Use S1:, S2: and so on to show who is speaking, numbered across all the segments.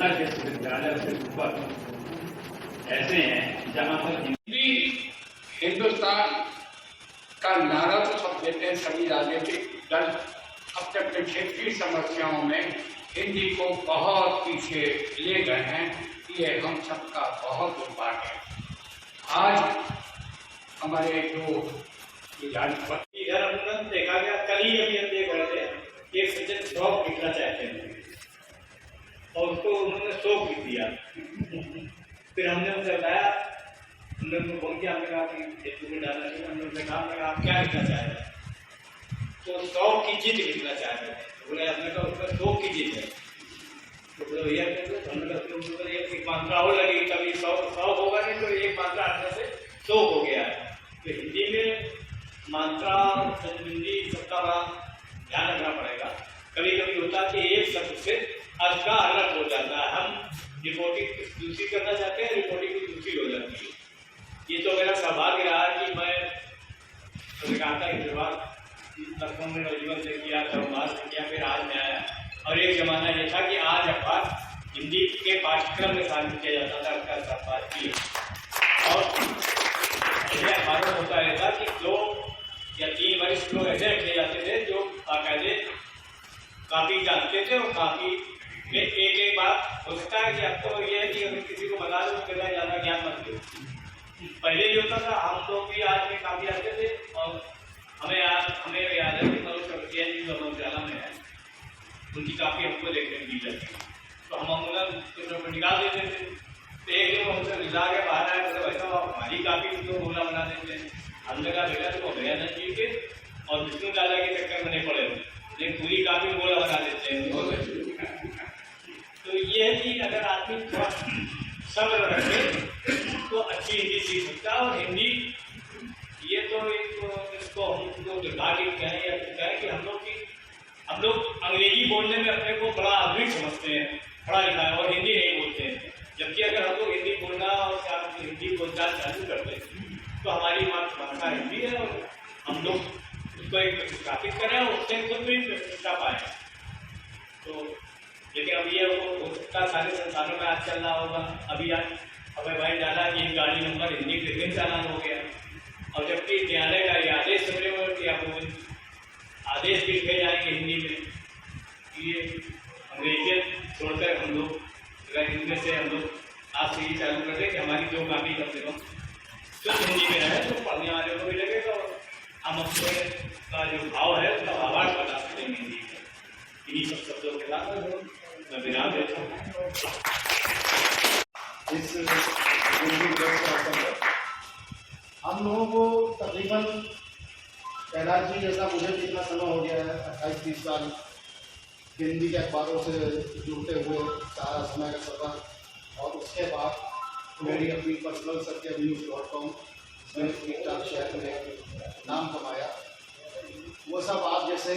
S1: स्तर के विश्वविद्यालय से ऊपर ऐसे हैं जहाँ पर
S2: हिंदी हिंदुस्तान का नारा तो सब देते हैं सभी राजनीतिक दल, अपने अपने क्षेत्रीय समस्याओं में हिंदी को बहुत पीछे ले गए हैं। ये हम सबका बहुत दुर्भाग्य है। आज हमारे जो
S1: इधर हमने देखा गया, कल ही अभी हम देख रहे थे कि एक सज्जन शौक लिखना चाहते हैं और उसको उन्होंने शौक लिख दिया। फिर हमने उनसे बताया, हमने उनको फोन किया, हमने कहा कि फेसबुक में डालना चाहिए। हमने उनसे कहा आप क्या लिखना चाह रहे हैं? तो शौक की जीत लिखना चाह रहे हैं। तो बोले हमने कहा उसमें शौक की जीत है। तो बोले भैया हमने कहा एक मात्रा और लगेगी, कभी शौक होगा नहीं तो एक मात्रा हटने से शौक हो गया है। तो हिंदी में मात्रा हिंदी सबका बड़ा ध्यान रखना पड़ेगा। कभी कभी होता है कि एक शब्द से अर्थ का अलग हो जाता है। हम रिपोर्टिंग दूसरी करना चाहते हैं, रिपोर्टिंग की दूसरी हो जाती है। ये तो मेरा सौभाग्य रहा कि मैं पत्रकारिता की शुरुआत लखनऊ में नौजीवन से किया, धर्मवाद से किया, फिर आज में आया। और एक जमाना ये था कि आज अखबार हिंदी के पाठ्यक्रम में शामिल किया जाता था उसका संपादकीय। और ऐसे अखबारों में होता रहता कि 2 या 3 वरिष्ठ लोग ऐसे रखे जाते थे जो बाकायदे काफी जानते थे और काफी में एक बात हो सकता है कि अब तो ये है कि अगर किसी को बता दो तो ज्यादा ज्ञान मत दो। पहले ये होता था, हम लोग भी आज में काफी आते थे और हमें याद है कि मनोज चौरसिया जी जो उजाला में है, उनकी काफी हमको देखने की जाती है। तो हम उनको निकाल देते थे। तो एक दिन हमसे रिजा के बाहर आए, मतलब ऐसा हमारी काफी उनको बोला बना देते हैं। हमने कहा बेटा तो दयानंद जी के और विष्णु दादा के चक्कर में नहीं पड़े, लेकिन पूरी काफी बोला बना देते हैं। तो ये है कि अगर आदमी थोड़ा सब्र रखे तो अच्छी हिंदी सीख सकता है। और हिंदी ये तो इसको हमको दुर्भाग्य कहें या कहें कि हम लोग अंग्रेजी बोलने में अपने को बड़ा आधुनिक समझते हैं, पढ़ा लिखा है, और हिंदी नहीं बोलते हैं। जबकि अगर हम लोग हिंदी बोलना और हिंदी बोलचाल चालू करते हैं तो हमारी मातृभाषा हिंदी है और हम लोग उसको एक प्रतिष्ठापित करें और उससे खुद भी प्रतिष्ठा पाए। तो लेकिन अब ये हो सकता है सारे संस्थानों में आज चल रहा होगा। अभी आज हमें भाई डाला कि गाड़ी नंबर हिंदी विभिन्न चालान हो गया, और जबकि न्यायालय का ये आदेश सुप्रीम कोर्ट के आदेश भी लिखे जाएंगे हिंदी में। ये अंग्रेजी छोड़कर हम लोग अगर इनमें से हम लोग आज से ही चालू कर दें कि हमारी 2 कापी कम से कम शुद्ध हिंदी में रहे तो पढ़ने वाले को भी लगेगा और हम अपने का जो भाव है उसका भावार्थ बता सकेंगे हिंदी में। इन्हीं सब शब्दों के साथ मैं विराम देता हूँ।
S3: इस हम लोगों को तकरीबन कैलाश जी जैसा मुझे भी इतना समय हो गया है, 28-30 साल हिंदी के अखबारों से जुड़ते हुए सारा समय का सफर। और उसके बाद मेरी अपनी पर्सनल सत्यन्यूज.com में 1-4 शहर में नाम कमाया। वो सब आप जैसे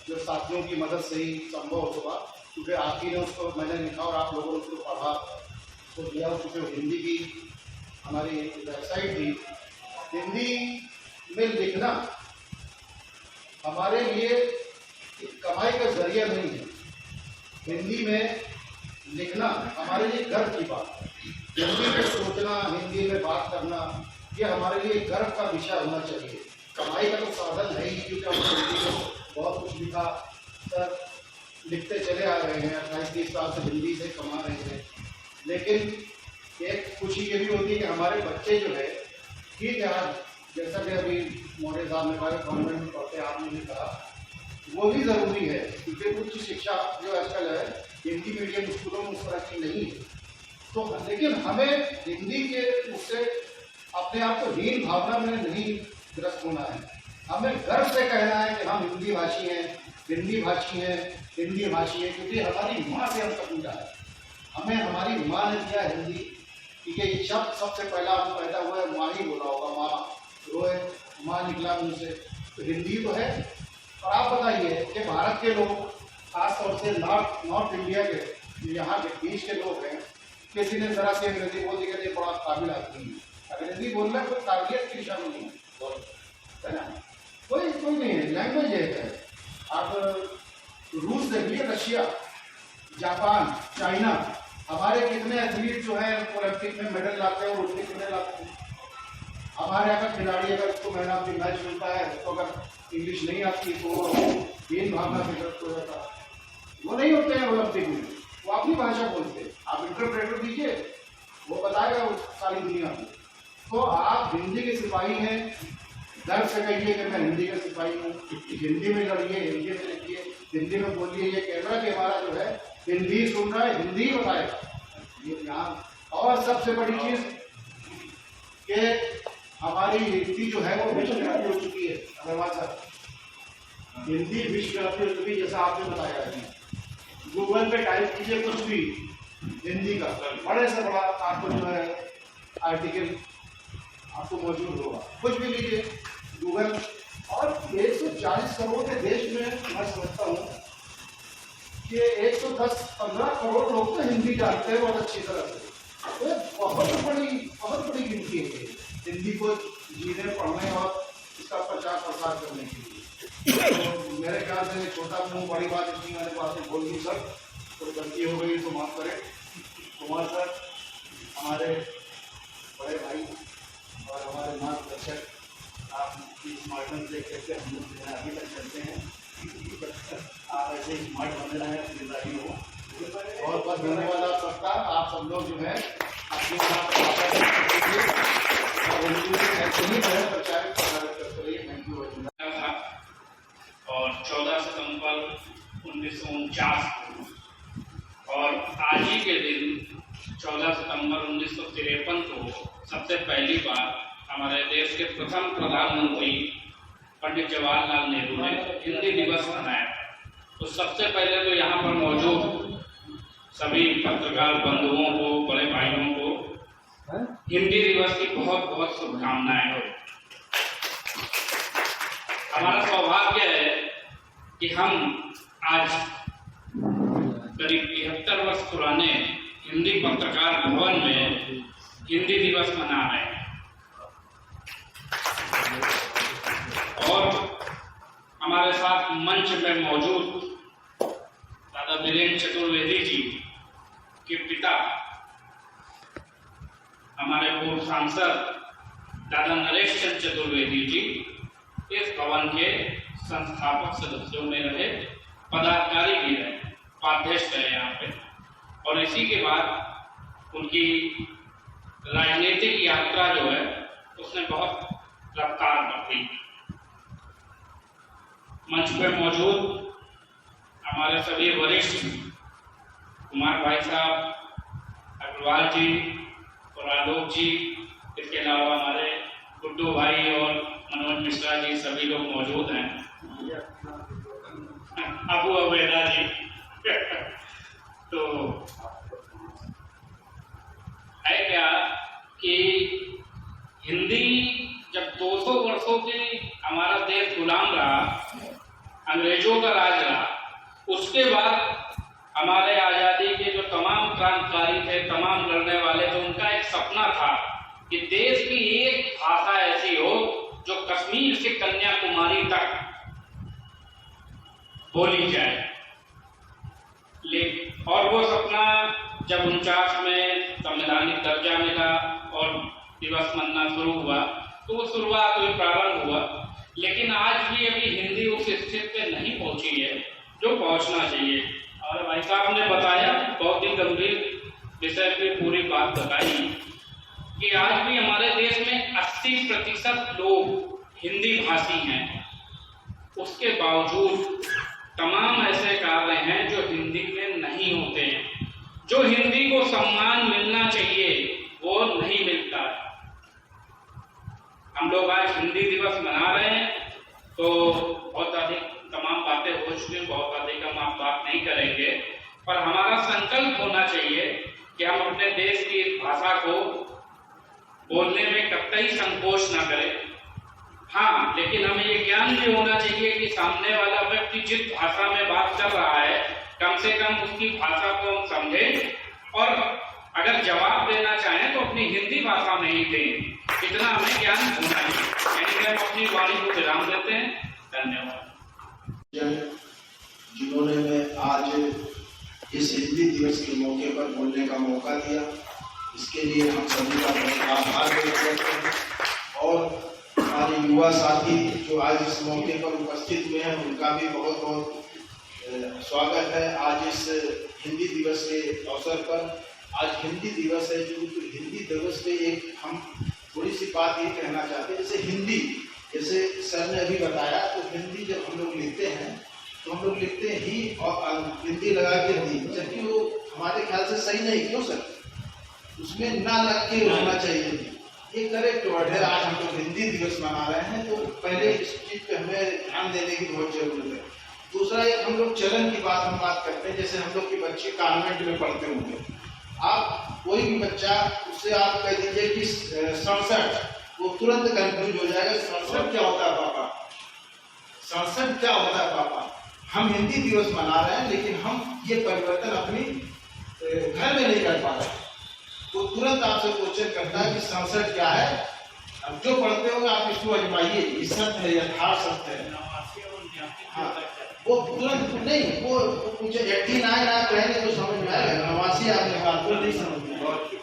S3: जो साथियों की मदद से ही संभव हो सका, क्योंकि आप ही ने उसको मैंने लिखा और आप लोगों ने उसको पढ़ा, उसको दिया। उसको हिंदी की हमारी वेबसाइट थी। हिंदी में लिखना हमारे लिए एक कमाई का जरिया नहीं है। हिंदी में लिखना हमारे लिए गर्व की बात है। हिंदी में सोचना, हिंदी में बात करना, ये हमारे लिए गर्व का विषय होना चाहिए। कमाई का तो साधन है ही, क्योंकि हम हिंदी में बहुत कुछ लिखा सर लिखते चले आ रहे हैं, 28-30 साल से हिंदी से कमा रहे हैं। लेकिन एक खुशी ये भी होती है कि हमारे बच्चे जो है, ठीक है आज जैसा कि अभी मोरे साहब ने कहा कॉन्वेंट में पढ़ते आपने भी कहा, वो भी ज़रूरी है, क्योंकि उच्च शिक्षा जो आजकल है हिंदी मीडियम स्कूलों में उस तरह की नहीं है। तो लेकिन हमें हिंदी के उससे अपने आप को हीन भावना में नहीं ग्रस्त होना है। हमें गर्व से कहना है कि हम हिंदी भाषी हैं, हिंदी भाषी हैं, हिंदी भाषी है, क्योंकि हमारी माँ से हम सब मिला है। हमें हमारी माँ ने दिया हिंदी, क्योंकि ये शब्द सबसे पहला हम पैदा हुआ है माँ ही बोला होगा, माँ रोए माँ निकला मुँह से, तो हिंदी तो है। और आप बताइए कि भारत के लोग खासतौर से नॉर्थ इंडिया के यहाँ के बीच के लोग हैं, किसी ने जरा सी अंग्रेजी बोल दी कि बड़ा काबिल आदमी है। अंग्रेजी बोलना कोई काबिलियत की दिशा में नहीं है ना, कोई नहीं है, लैंग्वेज है। आप रूस देखिए, रशिया, जापान, चाइना, हमारे कितने एथलीट जो है ओलंपिक में मेडल लाते हैं और उसमें कितने लाते हैं। हमारे यहाँ का खिलाड़ी अगर उसको मैन ऑफ द मैच मिलता है तो अगर इंग्लिश नहीं आती तो वो गेम भागना फिट हो जाता है, वो नहीं होते हैं ओलंपिक में, वो अपनी भाषा बोलते हैं। आप इंटरप्रेटर दीजिए, वो बताएगा वो सारी दुनिया को। तो आप हिंदी के सिपाही हैं, गर्व से कहिए कि मैं हिंदी का सिपाही हूँ, हिंदी में लड़िए, हिंदी में लिखिए, हिंदी में बोलिए। ये कैमरा के हमारा जो है हिंदी सुन रहा है, हिंदी बताएगा ये यहाँ। और सबसे बड़ी चीज कि हमारी हिंदी जो है वो विश्वव्यापी हो चुकी है। अग्रवाल साहब, हिंदी विश्वव्यापी हो चुकी है, जैसा आपने बताया है। गूगल पे टाइप कीजिए कुछ भी हिंदी का, बड़े से बड़ा आपको जो है आर्टिकल आपको मौजूद होगा, कुछ भी लीजिए गूगल। और 140 करोड़ के देश में मैं समझता हूँ कि 110-15 करोड़ लोग तो हिंदी जानते हैं बहुत अच्छी तरह से। तो बहुत बड़ी गिनती है हिंदी को जीने, पढ़ने और इसका प्रचार प्रसार करने के लिए। तो मेरे ख्याल से छोटा मुँह बड़ी बात इसलिए मैंने बातें बोल दी सर, तो गलती हो गई तो माफ करें। कुमार सर हमारे बड़े भाई और हमारे मार्गदर्शक, आप इस माध्यम से कैसे हम लोग जो है आगे तक चलते हैं, आप ऐसे स्मार्ट बने रहे हैं, जिम्मेदारी हो। बहुत बहुत धन्यवाद आप सबका। आप सब लोग जो है अपने साथ प्रचारित करते रहिए। Thank you.
S4: और 14 सितंबर 1949 और आज ही के दिन 14 सितंबर 1953 को सबसे पहली बार हमारे देश के प्रथम प्रधानमंत्री पंडित जवाहरलाल नेहरू ने हिंदी दिवस मनाया। तो सबसे पहले तो यहाँ पर मौजूद सभी पत्रकार बंधुओं को, बड़े भाइयों को हिंदी दिवस की बहुत बहुत शुभकामनाएं हो। हमारा सौभाग्य है कि हम आज करीब 73 वर्ष पुराने हिंदी पत्रकार भवन में हिंदी दिवस मना रहे हैं। और हमारे साथ मंच में मौजूद दादा वीरेंद्र चतुर्वेदी जी के पिता, हमारे पूर्व सांसद दादा नरेश चंद्र चतुर्वेदी जी इस भवन के संस्थापक सदस्यों में रहे, पदाधिकारी भी रहे, उपाध्यक्ष रहे यहाँ पे। और इसी के बाद उनकी राजनीतिक यात्रा जो है उसने बहुत रफ्तार पकड़ी। मंच पे मौजूद हमारे सभी वरिष्ठ कुमार भाई साहब, अग्रवाल जी और आलोक जी, इसके अलावा हमारे गुड्डू भाई और मनोज मिश्रा जी, सभी लोग मौजूद हैं। अबू अबेदा जी तो है क्या कि हिंदी जब 200 वर्षों के हमारा देश गुलाम रहा, अंग्रेजों का राज रहा, उसके बाद हमारे आज़ादी के जो तमाम क्रांतिकारी थे, तमाम लड़ने वाले थे, उनका एक सपना था कि देश की एक भाषा ऐसी हो जो कश्मीर से कन्याकुमारी तक बोली जाए। और वो सपना जब 49 में संवैधानिक दर्जा मिला और दिवस मनाना शुरू हुआ, तो वो शुरुआत हुई, प्रारंभ हुआ। लेकिन आज भी अभी हिंदी उस स्थिति पे नहीं पहुंची है जो पहुंचना चाहिए। और भाई साहब ने बताया, बहुत ही गंभीर विषय पे पूरी बात बताई कि आज भी हमारे देश में 80% लोग हिंदी भाषी हैं। उसके बावजूद तमाम ऐसे कार्य हैं जो हिंदी में नहीं होते हैं। जो हिंदी को सम्मान मिलना चाहिए वो नहीं मिलता है। हम लोग आज हिंदी दिवस मना रहे हैं तो बहुत अधिक तमाम बातें हो चुकी हैं, बहुत अधिक हम आप बात नहीं करेंगे, पर हमारा संकल्प होना चाहिए कि हम अपने देश की इस भाषा को बोलने में कतई संकोच न करें। हाँ, लेकिन हमें ये ज्ञान भी होना चाहिए कि सामने वाला व्यक्ति जिस भाषा में बात कर रहा है, कम से कम उसकी भाषा को हम समझें, और अगर जवाब देना चाहें तो अपनी हिंदी भाषा में ही दें। इतना हमें ज्ञान होना चाहिए। हम अपनी वाणी को विराम देते हैं। धन्यवाद।
S3: जिन्होंने मैं आज इस हिंदी दिवस के मौके पर बोलने का मौका दिया। इसके लिए हम सभी का बहुत आभार व्यक्त करते हैं और हमारे युवा साथी जो आज इस मौके पर उपस्थित हुए हैं उनका भी बहुत बहुत स्वागत है। आज इस हिंदी दिवस के अवसर पर, आज हिंदी दिवस है, जो हिंदी दिवस पे एक हम थोड़ी सी बात ये कहना चाहते हैं। जैसे हिंदी, जैसे सर ने अभी बताया, तो हिंदी जब हम लोग लिखते हैं तो हम लोग लिखते हैं ही और हिंदी लगा के दी, जबकि वो हमारे ख्याल से सही नहीं। क्यों सर? उसमें ना लग के होना चाहिए। ये करेक्ट वर्ड है। आज हम लोग हिंदी दिवस मना रहे हैं, तो पहले इस चीज पे हमें ध्यान देने की बहुत जरूरत है। दूसरा, एक हम लोग चलन की बात करते हैं। जैसे हम लोग के बच्चे कॉन्वेंट में पढ़ते होंगे, आप कोई भी बच्चा, उससे आप कह दीजिए कि 67, वो तुरंत कंफ्यूज हो जाएगा। 67 क्या होता है पापा? 67 क्या होता है पापा? हम हिंदी दिवस मना रहे हैं, लेकिन हम ये परिवर्तन अपनी घर में नहीं कर पा रहे। तो तुरंत आपसे क्वेश्चन करता है कि 67 क्या है। अब जो पढ़ते होंगे आप इसको अजमाइए, ये सत्य है, यथार्थ सत्य है। हाँ, वो तुरंत नहीं, वो पूछे 89 आप कहेंगे तो समझ में आएगा, 89 आपने कहा तो नहीं समझ में आएगा।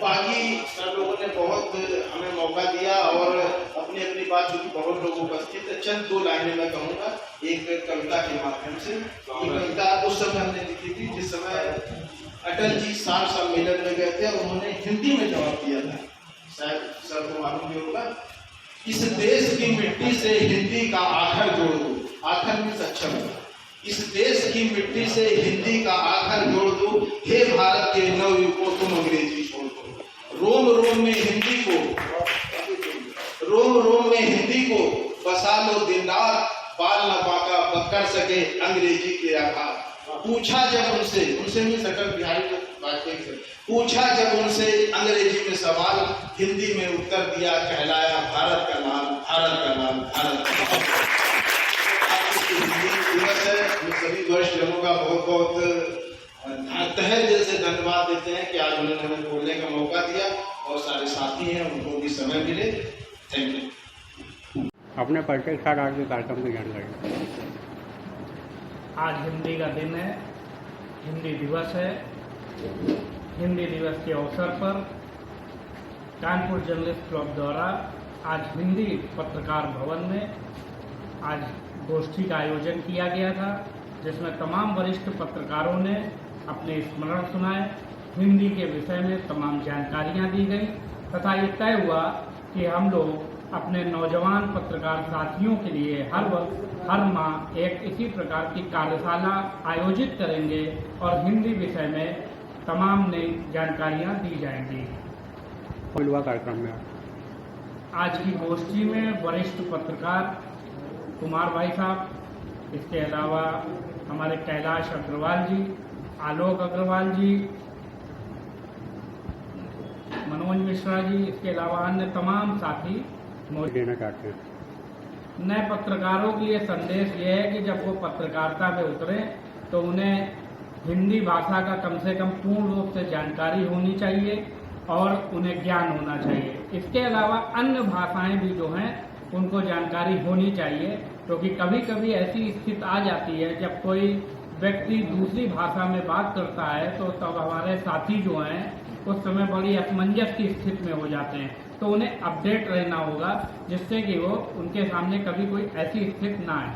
S3: बाकी सब लोगों ने बहुत हमें मौका दिया और अपनी अपनी बात, जो कि बहुत लोग उपस्थित है, चंद 2 लाइनें मैं कहूँगा एक कविता के माध्यम से। ये कविता उस समय हमने लिखी थी जिस समय अटल जी सार सम्मेलन में गए थे और उन्होंने हिंदी में जवाब दिया था। शायद सर को मालूम भी होगा। इस देश की मिट्टी से हिंदी का आखर जोड़ दो। आखर में सक्षम है। इस देश की मिट्टी से हिंदी का आखर जोड़ दो, हे भारत के नवयुवकों तुम अंग्रेजी छोड़ दो। रोम रोम में हिंदी को, रोम रोम में हिंदी को बसा लो दिन रात, बाल न पाका पकड़ सके अंग्रेजी के आघात। पूछा जब उनसे भी अटल बिहारी वाजपेयी से पूछा जब उनसे अंग्रेजी में सवाल, हिंदी में उत्तर दिया, कहलाया भारत का नाम, भारत का नाम, भारत का नाम। हिंदी दिवस है। हम सभी वरिष्ठ जनों का बहुत बहुत तहे दिल से धन्यवाद देते हैं कि आज उन्होंने हमें बोलने का मौका दिया और सारे साथी हैं उनको भी समय मिले। Thank you.
S5: अपने परिचय के साथ आज के कार्यक्रम की जानकारी।
S6: आज हिंदी का दिन है, हिंदी दिवस है। हिंदी दिवस के अवसर पर कानपुर जर्नलिस्ट क्लब द्वारा आज हिंदी पत्रकार भवन में आज गोष्ठी का आयोजन किया गया था, जिसमें तमाम वरिष्ठ पत्रकारों ने अपने स्मरण सुनाए। हिंदी के विषय में तमाम जानकारियां दी गई तथा ये तय हुआ कि हम लोग अपने नौजवान पत्रकार साथियों के लिए हर वर्ष हर माह एक इसी प्रकार की कार्यशाला आयोजित करेंगे और हिंदी विषय में तमाम नई जानकारियां दी जाएंगी।
S5: कार्यक्रम में
S6: आज की गोष्ठी में वरिष्ठ पत्रकार कुमार भाई साहब, इसके अलावा हमारे कैलाश अग्रवाल जी, आलोक अग्रवाल जी, मनोज मिश्रा जी, इसके अलावा अन्य तमाम साथी
S5: देना चाहते हैं।
S6: नए पत्रकारों के लिए संदेश ये है कि जब वो पत्रकारिता में उतरे तो उन्हें हिंदी भाषा का कम से कम पूर्ण रूप से जानकारी होनी चाहिए और उन्हें ज्ञान होना चाहिए। इसके अलावा अन्य भाषाएं भी जो हैं उनको जानकारी होनी चाहिए, क्योंकि कभी कभी ऐसी स्थिति आ जाती है जब कोई व्यक्ति दूसरी भाषा में बात करता है तो तब हमारे साथी जो हैं उस समय बड़ी असमंजस की स्थिति में हो जाते हैं। तो उन्हें अपडेट रहना होगा जिससे कि वो उनके सामने कभी कोई ऐसी स्थिति ना आए।